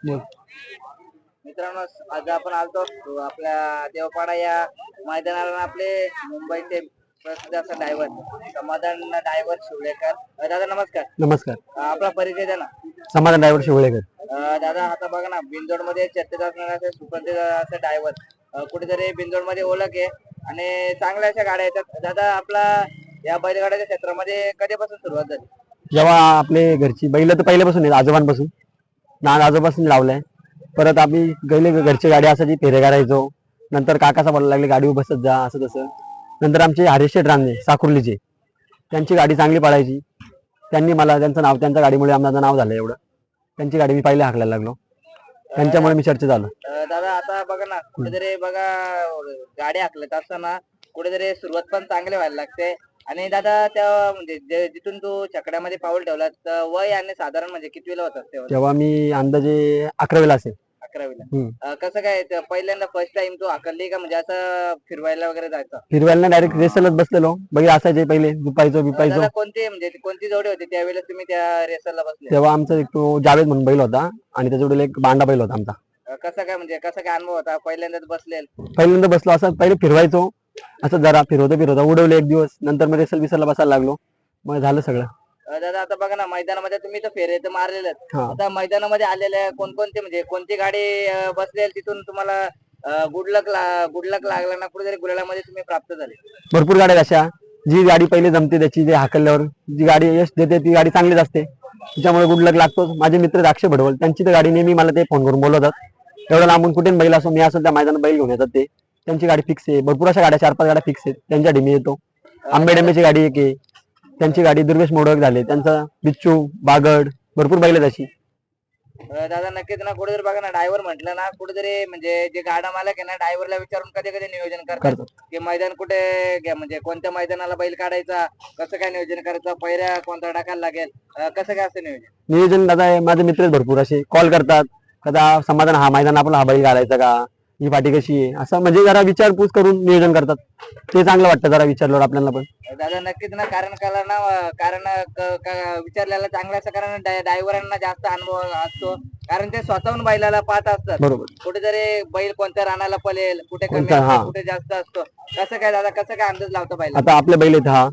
बोल. मित्रांनो, आज आपण आलतो आपल्या देवपाडा या मैदानाला. आपले मुंबईचे प्रसिद्ध असा ड्रायव्हर समाधान ड्रायव्हर शिवलेकर. दादा नमस्कार. नमस्कार. आपला परिचय द्या ना. समाधान ड्रायव्हर शिवळेकर. दादा आता बघा ना, बिंदोड मध्ये चर्चेत असणारे सुप्रसिद्ध असे ड्रायव्हर, कुठेतरी बिंदोड मध्ये ओळख आहे आणि चांगल्या अशा गाड्या येतात. दादा आपला या बैलगाड्याच्या क्षेत्रामध्ये कधीपासून सुरुवात झाली? जेव्हा आपले घरची बैल तर पहिल्यापासून आहेत, आजोबांपासून लहान आजोबापासून लावलाय. परत आम्ही गेले घरची गाडी असायची, फेरे करायचो. नंतर काकाचा बोलायला लागले गाडीवर बसत जा असं तसं. नंतर आमचे हरीश शेठ रांगणे साकुर्लीचे, त्यांची गाडी चांगली पळायची. त्यांनी मला त्यांचं नाव, त्यांच्या गाडीमुळे आमचं नाव झालं एवढं. त्यांची गाडी मी पहिले हाकलायला लागलो, त्यांच्यामुळे मी चर्चेत आलो. दादा आता बघा ना, कुठेतरी बघा गाडी हाकलत असताना कुठेतरी सुरुवात पण चांगली व्हायला लागते. आणि दादा त्या म्हणजे जिथून तू छकड्यामध्ये पाऊल ठेवला, वय आणि साधारण म्हणजे कितवीला होता तेव्हा मी अंदाजे 11वीला असेल. 11वीला. कसं काय पहिल्यांदा फर्स्ट टाइम तू हाकलली का म्हणजे असं फिरवायला वगैरे जायचं? फिरवायला डायरेक्ट रेसलच बसलेलो. बैल असायचे पहिले, दुपायचो बिपायचो. कोणती म्हणजे कोणती जोडी होती त्यावेळेला तुम्ही त्या रेसरला बसले? तेव्हा आमचा एक तो जावेद म्हणून बैल होता आणि त्याच्याकडे एक बांडा बैल होता आमचा. कसं काय म्हणजे कसं काय अनुभव होता पहिल्यांदाच बसले? पहिल्यांदा बसलो असं पहिले फिरवायचो, असं जरा फिरवता उडवले एक दिवस. नंतर मग रेसल बिसलला बसायला लागलो, मग झालं सगळं. दादा आता बघा ना, मैदानामध्ये तुम्ही तर फेरे तर मारलेले. आता मैदानामध्ये आलेल्या कोणकोणते म्हणजे कोणती गाडी बसलेली तिथून तुम्हाला गुड लक लागला ना, कुठेतरी गुलालामध्ये तुम्ही प्राप्त झाले? भरपूर गाड्या अशा, जी गाडी पहिले जमते त्याची, जे हाकलल्यावर जी गाडी यश देते ती गाडी चांगलीच असते, त्याच्यामुळे गुड लक लागतोच. माझे मित्र अक्षय भडवल, त्यांची तर गाडी नेहमी मला ते फोन करून बोलवतात. एवढं लांबून कुठे बैल असो, मी असं त्या मैदानात बैल घेऊन येतात. ते त्यांची गाडी फिक्स आहे. भरपूर अशा गाड्या 4-5 गाड्या फिक्स आहेत, त्यांच्या मी येतो. आंबेडंबेची गाडी एक आहे, त्यांची गाडी दुर्गेश मोडक झाले, त्यांचा बिच्चू बागड, भरपूर बैल आहेत अशी. दादा नक्कीच ना, कुठेतरी बघा ना, ड्रायव्हर म्हटलं ना, कुठेतरी म्हणजे जे गाडा मालक आहे ना, ड्रायव्हरला विचारून कधी कधी नियोजन करतात की मैदान कुठे म्हणजे कोणत्या मैदानाला बैल काढायचा, कसं काय नियोजन करायचं, पहिल्या कोणता टाकायला लागेल, कसं काय असं नियोजन दादा माझे मित्र भरपूर असे कॉल करतात. कदा समाधान हा मैदान आपला हा बैल घालायचा का, ही पाठी कशी आहे, असं म्हणजे जरा विचारपूस करून नियोजन करतात. ते चांगलं वाटतं जरा विचारल्यावर आपल्याला पण. दादा नक्कीच ना, कारण विचारलेला चांगलं असं, कारण ड्रायव्हरांना जास्त अनुभव असतो, कारण ते स्वतःहून बैलाला पाहत असतात. बरोबर. कुठेतरी बैल कोणत्या रानाला पळेल, कुठे कमी कुठे जास्त असतो, कसं काय दादा, कसं काय अंदाज लावतो बैल? आता आपले बैल आहेत हा,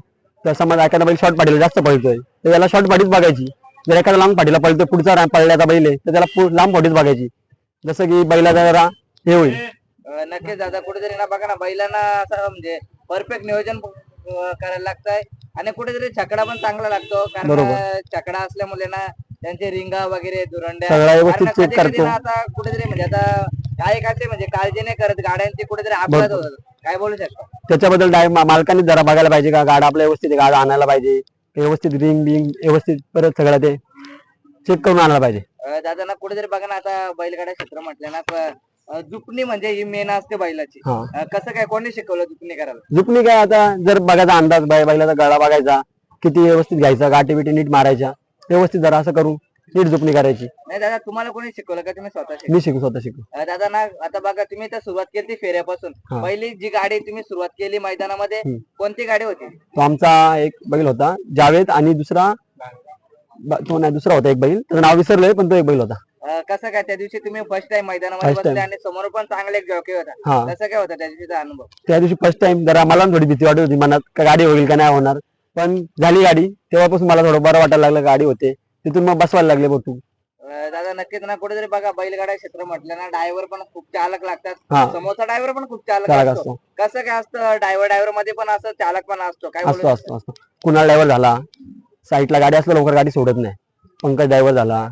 तर समज एखादा बैल शॉर्ट पाठीला जास्त पळतोय तर याला शॉर्ट पाठीच बघायची. जर एखादा लांब पाठीला पळतोय, पुढचा पळण्याचा बैल आहे तर त्याला लांब पाठीच बघायची, जसं की बैलाचा जरा हे होईल. नक्कीच दादा, कुठेतरी ना बघा ना, बैलांना असं म्हणजे परफेक्ट नियोजन करायला लागतंय आणि कुठेतरी छकडा पण चांगला लागतो, कारण छकडा असल्यामुळे ना त्यांचे रिंगा वगैरे दुरंड्या आता कुठेतरी म्हणजे आता काय काय म्हणजे काळजी नाही करत गाड्यांची, कुठेतरी अपघात होतात. काय बोलू शकतो त्याच्याबद्दल? मालकांनी जरा बघायला पाहिजे का गाडा आपल्या व्यवस्थित गाडा आणायला पाहिजे, व्यवस्थित रिंग बिंग व्यवस्थित परत सगळं ते चेक करून आणायला पाहिजे. दादा ना, कुठेतरी बघा ना, आता बैलगाड्या क्षेत्र म्हटलं ना, जुपणी म्हणजे ही मेन असते बैलाची. कसं काय, कोणी शिकवलं जुपणी करायला? जुपणी काय, आता जर बघायचा अंदाज बैलाचा गळा बघायचा, किती व्यवस्थित घ्यायचा, गाठी बिटी नीट मारायच्या, व्यवस्थित जरा असं करून नीट जुपणी करायची. नाही दादा, तुम्हाला कोणी शिकवलं का तुम्ही स्वतः? मी स्वतः शिकलो. दादा ना, आता बघा तुम्ही तर सुरुवात केली फेऱ्यापासून. पहिली जी गाडी तुम्ही सुरुवात केली मैदानामध्ये, कोणती गाडी होती? तो आमचा एक बैल होता जावेद, आणि दुसरा तो नाही, दुसरा होता एक बैल, त्याचं नाव विसरलंय, पण तो एक बैल होता. कसं काय त्या दिवशी तुम्ही फर्स्ट टाइम मैदानामध्ये बसले आणि समोर पण चांगले एक जॉकी होता, कसं काय होता त्या दिवशीचा अनुभव? त्या दिवशी फर्स्ट टाइम जरा मला थोडी भीती वाटत होती मनात, का गाडी होईल का नाही होणार, पण झाली गाडी. तेव्हापासून मला थोडं बरं वाटायला लागलं, गाडी होते. तिथून मग बसवायला लागले भरपूर. दादा नक्कीच ना, कुठेतरी बघा बैलगाडा क्षेत्र म्हटलं ना, ड्रायव्हर पण खूप चालक लागतात, समोरचा ड्रायव्हर पण खूप चालक असतो. कसं काय असतं, ड्रायव्हर मध्ये पण असं चालक पण असतो? काय असतो. कुणाल ड्रायव्हर झाला, साईडला गाडी असलं लवकर गाडी सोडत नाही. पंकज ड्रायव्हर झाला,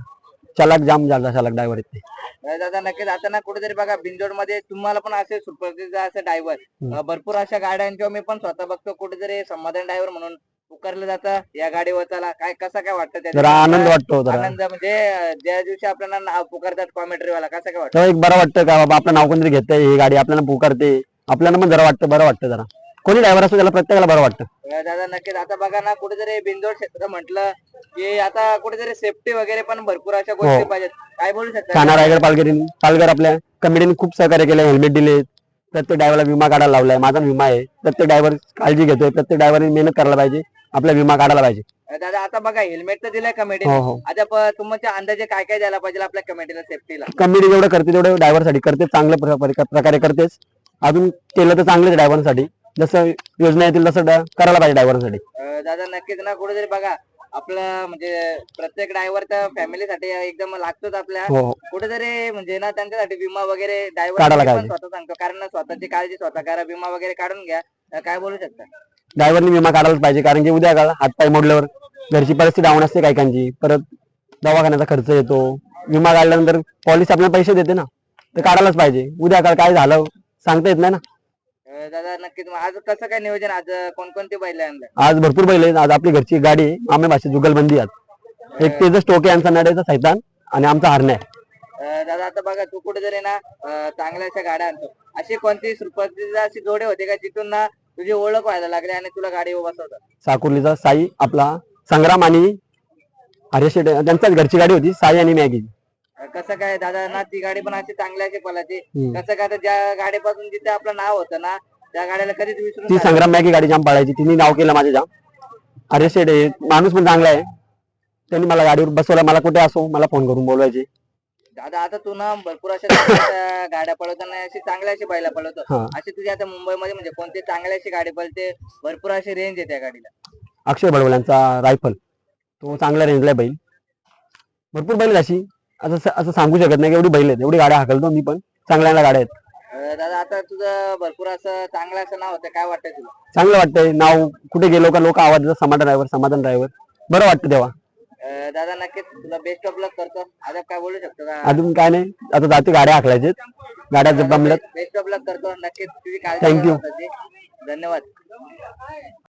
चालक जाम झाला, चालक ड्रायव्हर येते. दादा नक्कीच आता ना, कुठेतरी बघा बिंजोड मध्ये तुम्हाला पण असे सुप्रसिद्ध असे ड्रायव्हर भरपूर अशा गाड्यांच्या मी पण स्वतः बघतो, कुठेतरी समाधान ड्रायव्हर म्हणून पुकारलं जातं या गाडीवर. चला काय, कसं काय वाटतं? आनंद वाटतो. आनंद म्हणजे ज्या दिवशी आपल्याला नाव पुकारतात कॉमेंट्रीवाला, कसं काय वाटतं? एक बरं वाटतं का बाबा आपलं नाव कोणतरी घेतंय, ही गाडी आपल्याला पुकारते, आपल्याला पण जरा वाटतं, बरं वाटतं. जरा कोणी ड्रायव्हर असतो त्याला प्रत्येकाला बरं वाटतं. दादा नक्कीच आता बघा ना, कुठेतरी बिंदोड क्षेत्र म्हटलं की आता कुठेतरी सेफ्टी वगैरे पण भरपूर अशा गोष्टी पाहिजेत. काय बोलू शकता? ठाणा रायगड पालघर आपल्या कमिटीने खूप सहकार्य केलं, हेल्मेट दिले, प्रत्येक ड्रायव्हरला विमा काढायला लावलाय. माझा विमा आहे, प्रत्येक ड्रायव्हर काळजी घेतोय, प्रत्येक ड्रायव्हरने मेहनत करायला पाहिजे. आपला विमा काढायला पाहिजे. दादा आता बघा हेल्मेट तर दिलंय कमिटी. हो हो. आता तुमच्या अंदाजे काय काय द्यायला पाहिजे आपल्या कमिटीला सेफ्टीला? कमिटी जेवढं करते तेवढं ड्रायव्हरसाठी करते, चांगल्या प्रकारे करतेच. अजून केलं तर चांगलंच ड्रायव्हरसाठी, जसं योजना येतील तसं करायला पाहिजे ड्रायव्हरसाठी. दादा नक्कीच ना, कुठेतरी बघा आपलं म्हणजे प्रत्येक ड्रायव्हर तर फॅमिलीसाठी एकदम लागतोच आपल्या. हो हो. कुठेतरी म्हणजे ना त्यांच्यासाठी विमा वगैरे काढायला ड्रायव्हर पण पाहिजे. स्वतः सांगतो, कारण ना स्वतःची काळजी स्वतः करा, विमा वगैरे काढून घ्या. काय बोलू शकता? ड्रायव्हरनी विमा काढायलाच पाहिजे, कारण की उद्या काळ हातपाय मोडल्यावर घरची परिस्थिती डाऊन असते काहीकांची, परत दवाखान्याचा खर्च येतो. विमा काढल्यानंतर पॉलिसी आपल्याला पैसे देते ना, ते काढायलाच पाहिजे. उद्या काळ काय झालं सांगता येत नाही ना. दादा नक्कीच. मग आज कसं काय नियोजन? आज कोणकोणती बैल आणलं? आज भरपूर बैल आहेत. आज आपली घरची गाडी आहे, आम्ही भाषेत जुगलबंदी आज एक तेजस टोके यांचा नड्याचा सैतान आणि आमचा हरण्या. दादा आता बघा तू कुठेतरी ना चांगल्या अशा गाड्या आणतो. अशी कोणती सुरुवातीला अशी जोडे होते का जिथून ना तुझी ओळख व्हायला लागली आणि तुला गाडी बसवतात? साकुर्लीचा साई, आपला संग्राम आणि हरेश शेट त्यांच्याच घरची गाडी होती, साई आणि मॅगी. कसं काय दादा ना, ती गाडी पण अशी चांगली अशी पळायची. कसं काय, तर ज्या गाडीपासून जिथे आपलं नाव होतं ना, त्या गाड्याला कधीच विसरून ती संग्राम मॅगी गाडी जाम पळायची, तिने नाव केलं माझे जाम. हरेश शेट माणूस पण चांगला आहे, त्यांनी मला गाडीवर बसवला. मला कुठे असो मला फोन करून बोलवायचे. दादा आता तू ना भरपूर अशा चांगल्या गाड्या पळवताना अशी चांगल्या अशी बैला पळवतो. हा. अशी तुझी आता मुंबईमध्ये म्हणजे कोणती चांगली अशी गाडी पळते, भरपूर अशी रेंज आहे त्या गाडीला? अक्षय भडवल्यांचा रायफल, तो चांगला रेंजला आहे बैल. भरपूर बैल अशी असं असं सांगू शकत नाही की एवढी बैल आहेत, एवढी गाड्या हाकलतो मी पण, चांगल्या गाड्या आहेत. दादा आता तुझं भरपूर असं चांगलं असं नाव होतं, काय वाटतंय तुला? चांगलं वाटतंय, नाव कुठे गेलो का लोक आवाज देतात, समाधान ड्रायव्हर, बरं वाटतं तेव्हा. दादा नक्कीच तुला बेस्ट ऑफ लक करतो. आता काय बोलू शकतो का? अजून काय नाही, आता जाते गाड्या हाकलायचे, गाड्या जमल्यात. बेस्ट ऑफ लक करतो. नक्कीच तुझी काळजी Thank you. घ्या स्वतःची. धन्यवाद.